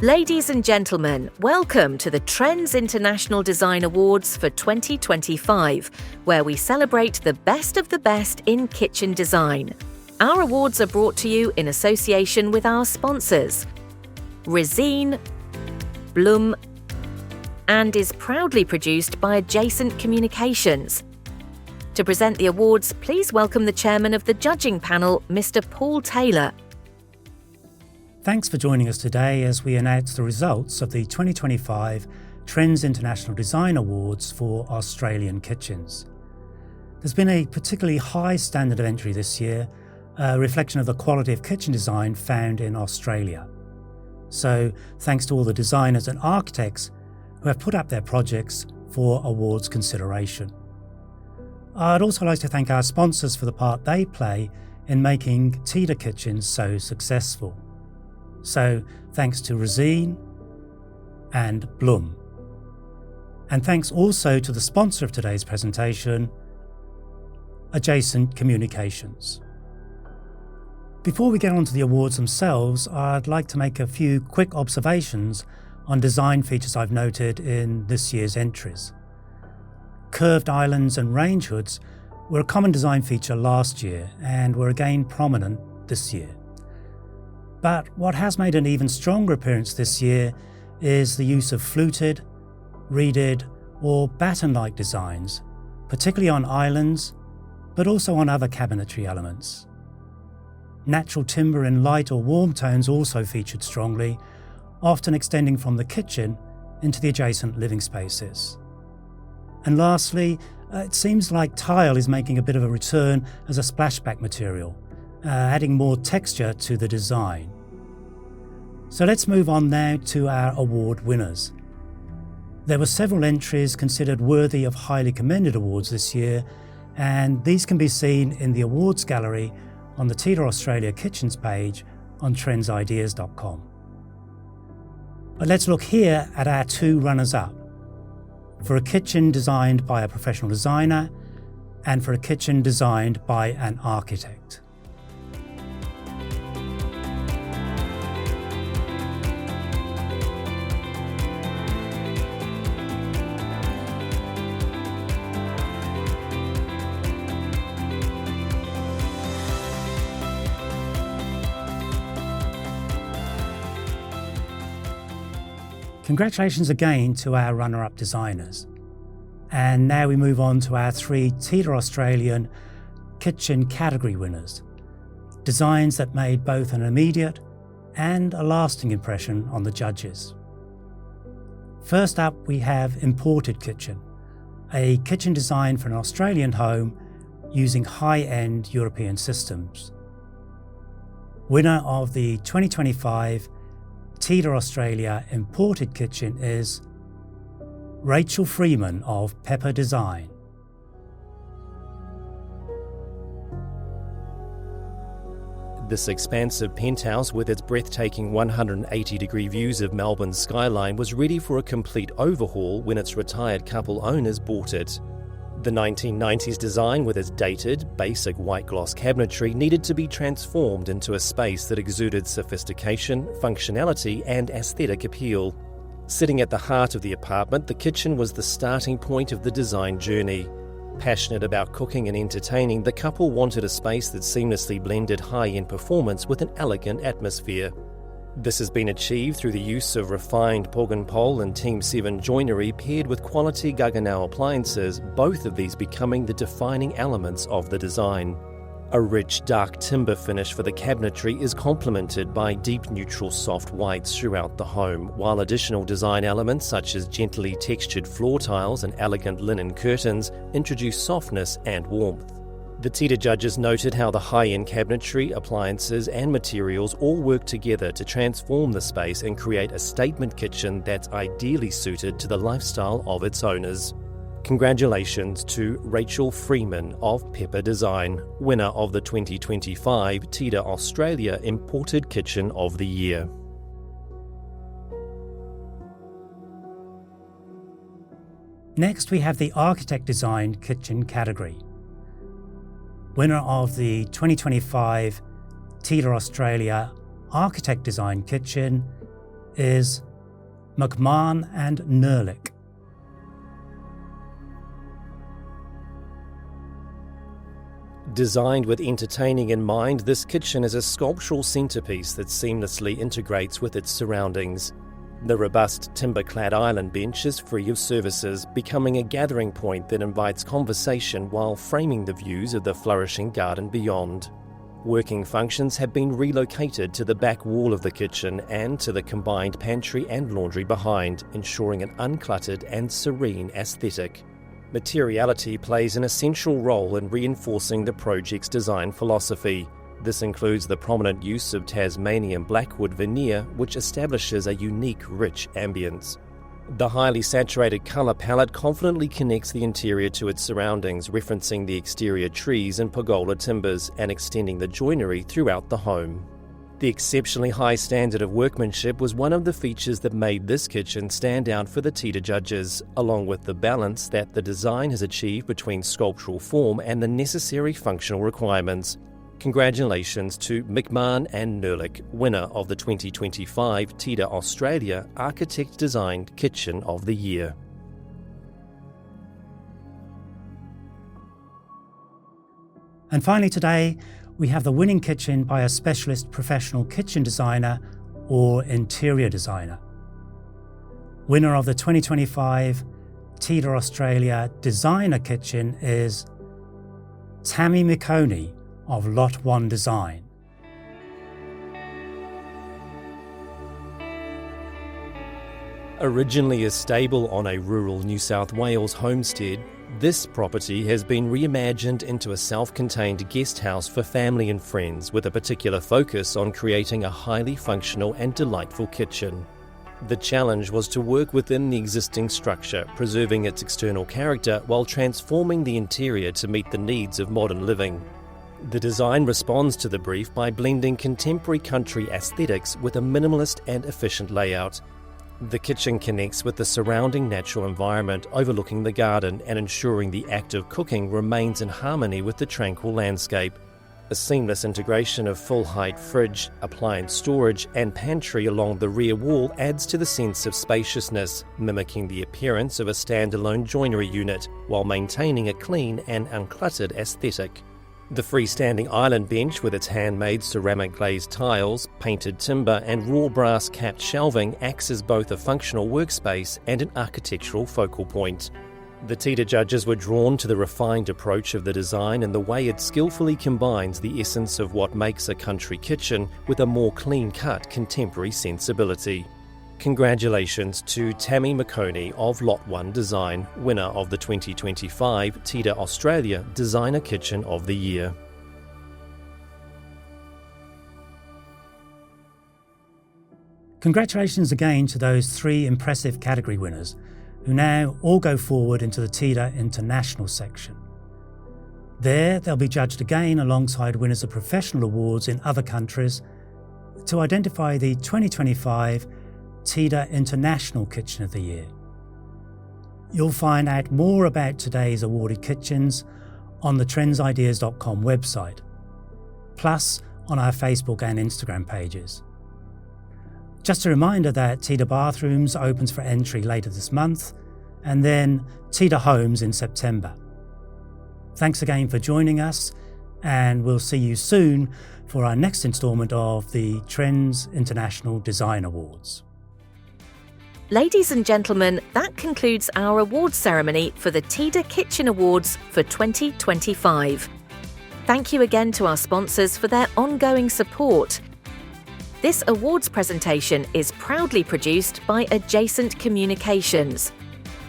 Ladies and gentlemen, welcome to the Trends International Design Awards for 2025, where we celebrate the best of the best in kitchen design. Our awards are brought to you in association with our sponsors, Resine, Bloom, and is proudly produced by Adjacent Communications. To present the awards, please welcome the chairman of the judging panel, Mr. Paul Taylor. Thanks for joining us today as we announce the results of the 2025 Trends International Design Awards for Australian kitchens. There's been a particularly high standard of entry this year, a reflection of the quality of kitchen design found in Australia. So thanks to all the designers and architects who have put up their projects for awards consideration. I'd also like to thank our sponsors for the part they play in making TIDA kitchens so successful. So thanks to Resine and Bloom. And thanks also to the sponsor of today's presentation, Adjacent Communications. Before we get on to the awards themselves, I'd like to make a few quick observations on design features I've noted in this year's entries. Curved islands and range hoods were a common design feature last year and were again prominent this year. But what has made an even stronger appearance this year is the use of fluted, reeded or batten-like designs, particularly on islands, but also on other cabinetry elements. Natural timber in light or warm tones also featured strongly, often extending from the kitchen into the adjacent living spaces. And lastly, it seems like tile is making a bit of a return as a splashback material, adding more texture to the design. So let's move on now to our award winners. There were several entries considered worthy of highly commended awards this year, and these can be seen in the awards gallery on the TIDA Australia Kitchens page on trendsideas.com. But let's look here at our two runners-up, for a kitchen designed by a professional designer and for a kitchen designed by an architect. Congratulations again to our runner-up designers. And now we move on to our three TIDA Australian kitchen category winners. Designs that made both an immediate and a lasting impression on the judges. First up, we have Imported Kitchen, a kitchen designed for an Australian home using high-end European systems. Winner of the 2025 TIDA Australia Imported Kitchen is Rachel Freeman of Pepper Design. This expansive penthouse with its breathtaking 180-degree views of Melbourne's skyline was ready for a complete overhaul when its retired couple owners bought it. The 1990s design with its dated, basic white gloss cabinetry needed to be transformed into a space that exuded sophistication, functionality and aesthetic appeal. Sitting at the heart of the apartment, the kitchen was the starting point of the design journey. Passionate about cooking and entertaining, the couple wanted a space that seamlessly blended high-end performance with an elegant atmosphere. This has been achieved through the use of refined Pole and Team 7 joinery paired with quality Gaggenau appliances, both of these becoming the defining elements of the design. A rich dark timber finish for the cabinetry is complemented by deep neutral soft whites throughout the home, while additional design elements such as gently textured floor tiles and elegant linen curtains introduce softness and warmth. The TIDA judges noted how the high-end cabinetry, appliances and materials all work together to transform the space and create a statement kitchen that's ideally suited to the lifestyle of its owners. Congratulations to Rachel Freeman of Pepper Design, winner of the 2025 TIDA Australia Imported Kitchen of the Year. Next, we have the Architect Designed Kitchen category. Winner of the 2025 TIDA Australia Architect Design Kitchen is McMahon and Nerlich. Designed with entertaining in mind, this kitchen is a sculptural centrepiece that seamlessly integrates with its surroundings. The robust timber-clad island bench is free of surfaces, becoming a gathering point that invites conversation while framing the views of the flourishing garden beyond. Working functions have been relocated to the back wall of the kitchen and to the combined pantry and laundry behind, ensuring an uncluttered and serene aesthetic. Materiality plays an essential role in reinforcing the project's design philosophy. This includes the prominent use of Tasmanian blackwood veneer, which establishes a unique, rich ambience. The highly saturated colour palette confidently connects the interior to its surroundings, referencing the exterior trees and pergola timbers and extending the joinery throughout the home. The exceptionally high standard of workmanship was one of the features that made this kitchen stand out for the TIDA judges, along with the balance that the design has achieved between sculptural form and the necessary functional requirements. Congratulations to McMahon and Nerlich, winner of the 2025 TIDA Australia Architect Designed Kitchen of the Year. And finally today, we have the winning kitchen by a specialist professional kitchen designer or interior designer. Winner of the 2025 TIDA Australia Designer Kitchen is Tammy McConey of Lot 1 Design. Originally a stable on a rural New South Wales homestead, this property has been reimagined into a self-contained guest house for family and friends, with a particular focus on creating a highly functional and delightful kitchen. The challenge was to work within the existing structure, preserving its external character while transforming the interior to meet the needs of modern living. The design responds to the brief by blending contemporary country aesthetics with a minimalist and efficient layout. The kitchen connects with the surrounding natural environment, overlooking the garden and ensuring the act of cooking remains in harmony with the tranquil landscape. A seamless integration of full-height fridge, appliance storage and pantry along the rear wall adds to the sense of spaciousness, mimicking the appearance of a standalone joinery unit while maintaining a clean and uncluttered aesthetic. The freestanding island bench with its handmade ceramic glazed tiles, painted timber and raw brass capped shelving acts as both a functional workspace and an architectural focal point. The TIDA judges were drawn to the refined approach of the design and the way it skillfully combines the essence of what makes a country kitchen with a more clean-cut contemporary sensibility. Congratulations to Tammy McConey of Lot 1 Design, winner of the 2025 TIDA Australia Designer Kitchen of the Year. Congratulations again to those three impressive category winners, who now all go forward into the TIDA International section. There, they'll be judged again alongside winners of professional awards in other countries to identify the 2025 TIDA International Kitchen of the Year. You'll find out more about today's awarded kitchens on the TrendsIdeas.com website, plus on our Facebook and Instagram pages. Just a reminder that TIDA Bathrooms opens for entry later this month, and then TIDA Homes in September. Thanks again for joining us, and we'll see you soon for our next instalment of the Trends International Design Awards. Ladies and gentlemen, that concludes our awards ceremony for the TIDA Kitchen Awards for 2025. Thank you again to our sponsors for their ongoing support. This awards presentation is proudly produced by Adjacent Communications.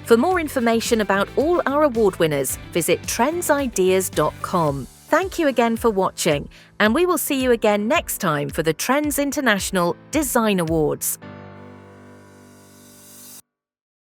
For more information about all our award winners, visit TrendsIdeas.com. Thank you again for watching, and we will see you again next time for the Trends International Design Awards.